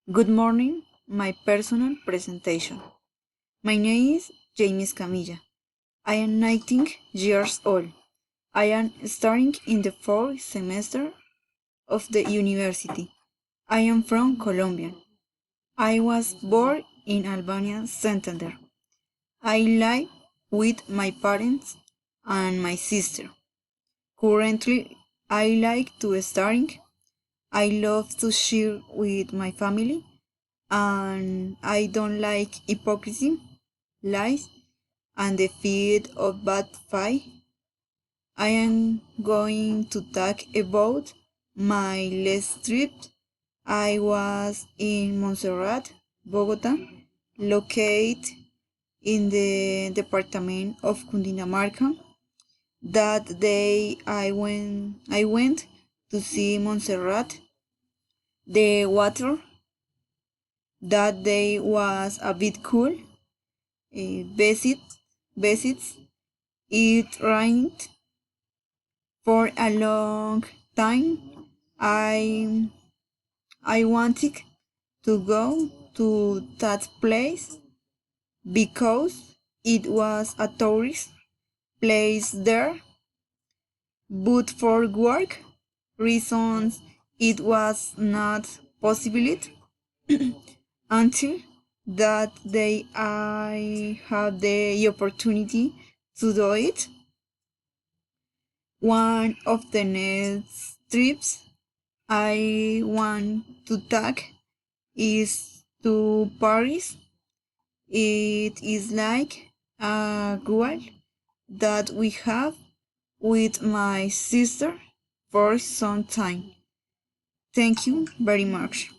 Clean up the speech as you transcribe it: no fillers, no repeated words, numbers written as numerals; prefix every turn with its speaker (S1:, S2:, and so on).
S1: Good morning, my personal presentation. My name is James Camilla. I am 19 years old. I am studying in the fourth semester of the university. I am from Colombia. I was born in Albania, Santander. I live with my parents and my sister. Currently, I like to study. I love to share with my family and I don't like hypocrisy, lies, and the fear of bad fight. I am going to talk about my last trip. I was in Montserrat, Bogota, located in the department of Cundinamarca. That day I went to see Montserrat. The water that day was a bit cool. Visit, visits. It rained for a long time. I I wanted to go to that place because it was a tourist place there, but for work reasons it was not possible until that day I had the opportunity to do it. One of the next trips I want to take is to Paris. It is like a goal that we have with my sister for some time. Thank you very much.